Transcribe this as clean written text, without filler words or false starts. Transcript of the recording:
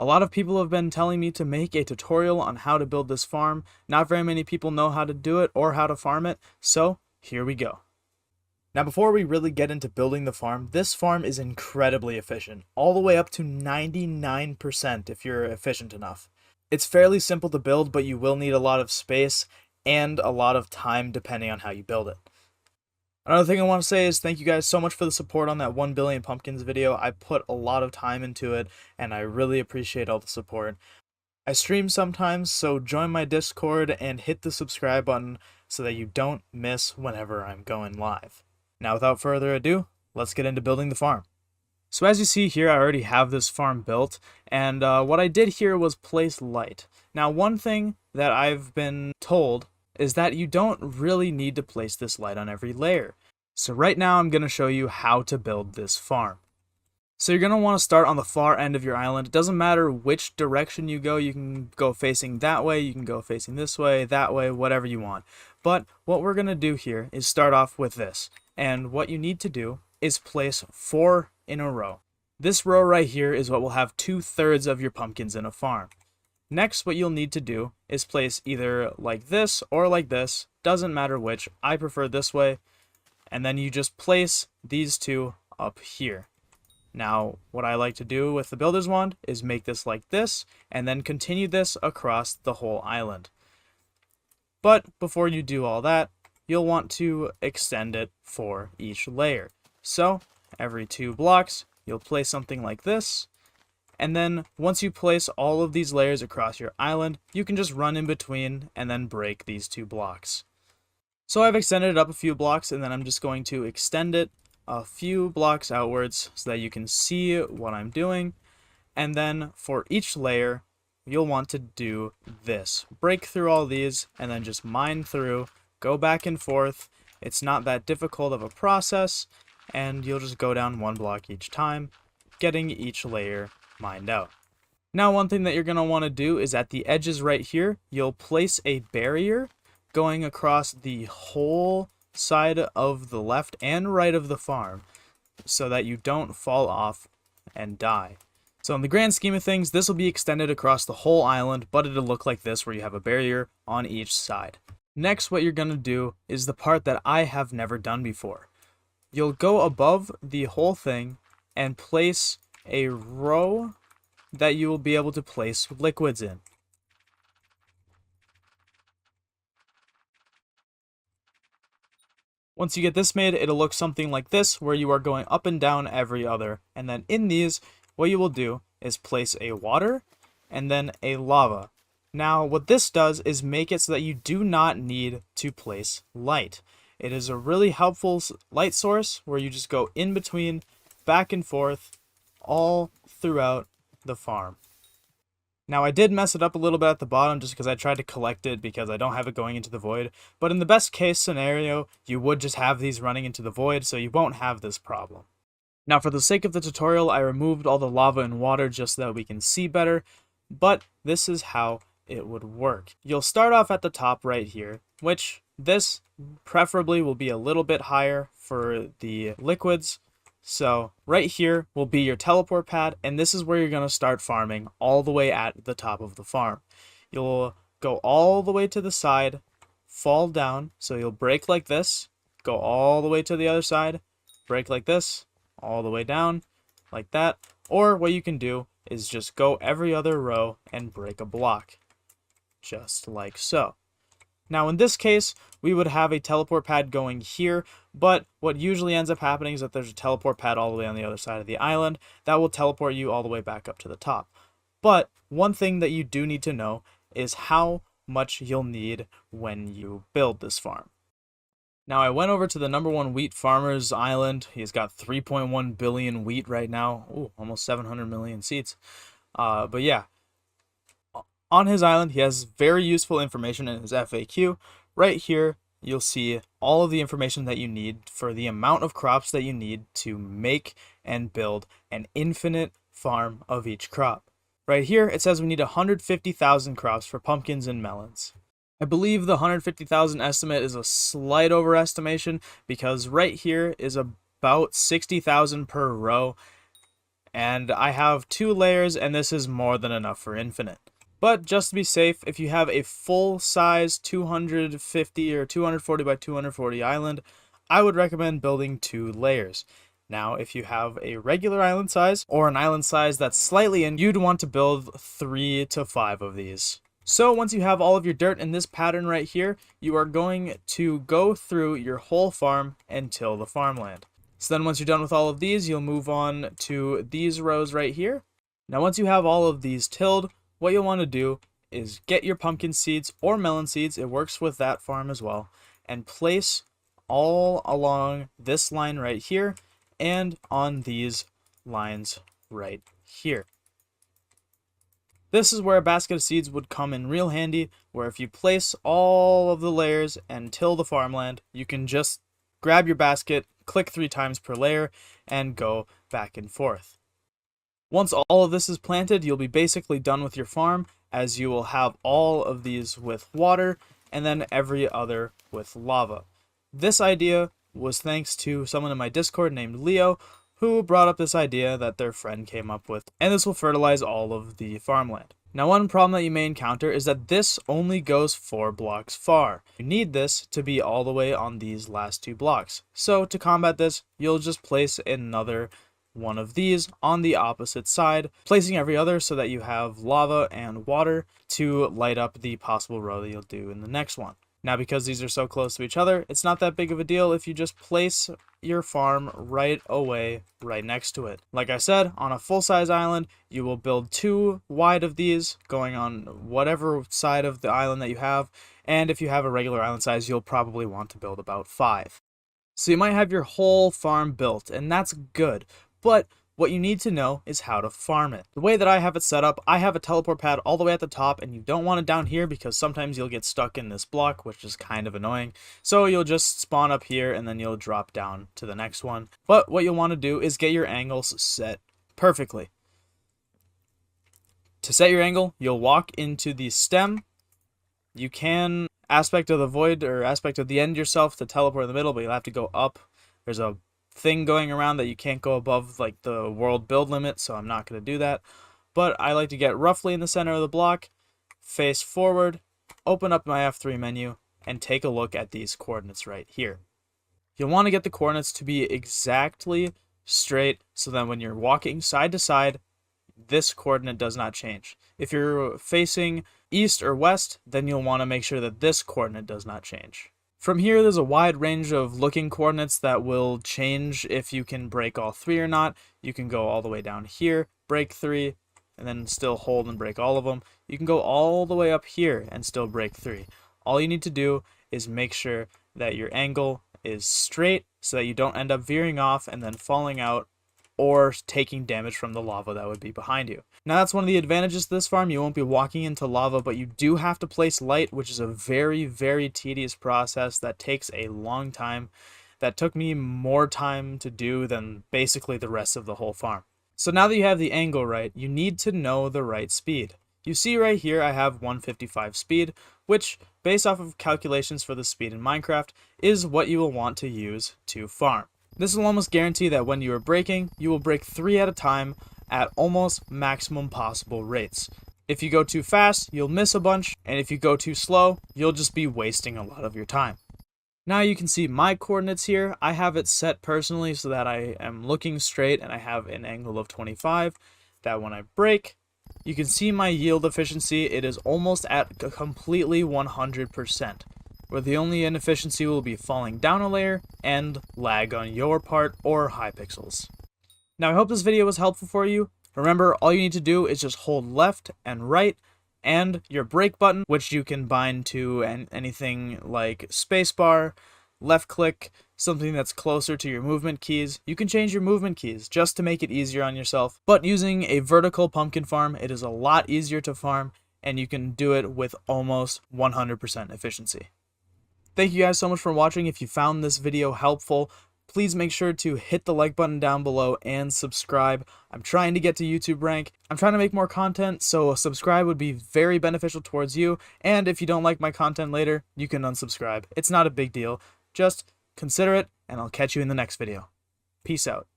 A lot of people have been telling me to make a tutorial on how to build this farm. Not very many people know how to do it or how to farm it, so here we go. Now before we really get into building the farm, this farm is incredibly efficient, all the way up to 99% if you're efficient enough. It's fairly simple to build, but you will need a lot of space and a lot of time depending on how you build it. Another thing I want to say is thank you guys so much for the support on that 1 billion pumpkins video. I put a lot of time into it, and I really appreciate all the support. I stream sometimes, so join my Discord and hit the subscribe button so that you don't miss whenever I'm going live. Now without further ado, let's get into building the farm. So as you see here, I already have this farm built, and what I did here was place light. Now one thing that I've been told is that you don't really need to place this light on every layer. So right now I'm going to show you how to build this farm. So you're going to want to start on the far end of your island. It doesn't matter which direction you go. You can go facing that way, you can go facing this way, that way, whatever you want. But what we're going to do here is start off with this. And what you need to do is place 4 in a row. This row right here is what will have 2/3 of your pumpkins in a farm. Next, what you'll need to do is place either like this or like this, doesn't matter which, I prefer this way, and then you just place these 2 up here. Now, what I like to do with the builder's wand is make this like this, and then continue this across the whole island. But before you do all that, you'll want to extend it for each layer. So, every 2 blocks, you'll place something like this, and then once you place all of these layers across your island, you can just run in between and then break these 2 blocks. So I've extended it up a few blocks, and then I'm just going to extend it a few blocks outwards so that you can see what I'm doing. And then for each layer, you'll want to do this. Break through all these and then just mine through, go back and forth. It's not that difficult of a process, and you'll just go down 1 block each time, getting each layer mined out. Now one thing that you're going to want to do is at the edges right here, you'll place a barrier going across the whole side of the left and right of the farm so that you don't fall off and die. So in the grand scheme of things, this will be extended across the whole island, but it'll look like this where you have a barrier on each side. Next, what you're going to do is the part that I have never done before. You'll go above the whole thing and place a row that you will be able to place liquids in. Once you get this made, it'll look something like this, where you are going up and down every other. And then in these, what you will do is place a water and then a lava. Now, what this does is make it so that you do not need to place light. It is a really helpful light source where you just go in between, back and forth, all throughout the farm. Now I did mess it up a little bit at the bottom just because I tried to collect it because I don't have it going into the void, but in the best case scenario, you would just have these running into the void, so you won't have this problem. Now for the sake of the tutorial, I removed all the lava and water just so that we can see better, but this is how it would work. You'll start off at the top right here, which this preferably will be a little bit higher for the liquids. So right here will be your teleport pad, and this is where you're going to start farming all the way at the top of the farm. You'll go all the way to the side, fall down, so you'll break like this, go all the way to the other side, break like this, all the way down, like that. Or what you can do is just go every other row and break a block, just like so. Now in this case, we would have a teleport pad going here, but what usually ends up happening is that there's a teleport pad all the way on the other side of the island that will teleport you all the way back up to the top. But one thing that you do need to know is how much you'll need when you build this farm. Now I went over to the #1 wheat farmer's island. He's got 3.1 billion wheat right now. Ooh, almost 700 million seeds. But yeah. On his island, he has very useful information in his FAQ. Right here, you'll see all of the information that you need for the amount of crops that you need to make and build an infinite farm of each crop. Right here, it says we need 150,000 crops for pumpkins and melons. I believe the 150,000 estimate is a slight overestimation because right here is about 60,000 per row. And I have 2 layers, and this is more than enough for infinite. But just to be safe, if you have a full-size 250 or 240 by 240 island, I would recommend building 2 layers. Now, if you have a regular island size, or an island size that's slightly in, you'd want to build 3 to 5 of these. So once you have all of your dirt in this pattern right here, you are going to go through your whole farm and till the farmland. So then once you're done with all of these, you'll move on to these rows right here. Now once you have all of these tilled, what you'll want to do is get your pumpkin seeds or melon seeds, it works with that farm as well, and place all along this line right here and on these lines right here. This is where a basket of seeds would come in real handy, where if you place all of the layers and till the farmland, you can just grab your basket, click 3 times per layer, and go back and forth. Once all of this is planted, you'll be basically done with your farm, as you will have all of these with water, and then every other with lava. This idea was thanks to someone in my Discord named Leo, who brought up this idea that their friend came up with, and this will fertilize all of the farmland. Now one problem that you may encounter is that this only goes 4 blocks far. You need this to be all the way on these last 2 blocks. So to combat this, you'll just place another one of these on the opposite side, placing every other so that you have lava and water to light up the possible row that you'll do in the next one. Now because these are so close to each other, it's not that big of a deal if you just place your farm right away, right next to it. Like I said, on a full-size island, you will build 2 wide of these, going on whatever side of the island that you have, and if you have a regular island size, you'll probably want to build about 5. So you might have your whole farm built, and that's good, but what you need to know is how to farm it. The way that I have it set up, I have a teleport pad all the way at the top, and you don't want it down here because sometimes you'll get stuck in this block, which is kind of annoying. So you'll just spawn up here and then you'll drop down to the next one. But what you'll want to do is get your angles set perfectly. To set your angle, you'll walk into the stem. You can aspect of the void or aspect of the end yourself to teleport in the middle, but you'll have to go up. There's a thing going around that you can't go above like the world build limit, so I'm not going to do that. But I like to get roughly in the center of the block, face forward, open up my F3 menu, and take a look at these coordinates right here. You'll want to get the coordinates to be exactly straight so that when you're walking side to side, this coordinate does not change. If you're facing east or west, then you'll want to make sure that this coordinate does not change. From here, there's a wide range of looking coordinates that will change if you can break all 3 or not. You can go all the way down here, break 3, and then still hold and break all of them. You can go all the way up here and still break 3. All you need to do is make sure that your angle is straight so that you don't end up veering off and then falling out or taking damage from the lava that would be behind you. Now that's one of the advantages to this farm. You won't be walking into lava, but you do have to place light, which is a very, very tedious process that takes a long time. That took me more time to do than basically the rest of the whole farm. So now that you have the angle right, you need to know the right speed. You see right here I have 155 speed, which, based off of calculations for the speed in Minecraft, is what you will want to use to farm. This will almost guarantee that when you are breaking, you will break 3 at a time at almost maximum possible rates. If you go too fast, you'll miss a bunch, and if you go too slow, you'll just be wasting a lot of your time. Now you can see my coordinates here. I have it set personally so that I am looking straight and I have an angle of 25, that when I break, you can see my yield efficiency. It is almost at completely 100%. Where the only inefficiency will be falling down a layer and lag on your part or Hypixel's. Now I hope this video was helpful for you. Remember, all you need to do is just hold left and right and your break button, which you can bind to anything like spacebar, left click, something that's closer to your movement keys. You can change your movement keys just to make it easier on yourself. But using a vertical pumpkin farm, it is a lot easier to farm and you can do it with almost 100% efficiency. Thank you guys so much for watching. If you found this video helpful, please make sure to hit the like button down below and subscribe. I'm trying to get to YouTube rank. I'm trying to make more content, so a subscribe would be very beneficial towards you. And if you don't like my content later, you can unsubscribe. It's not a big deal. Just consider it, and I'll catch you in the next video. Peace out.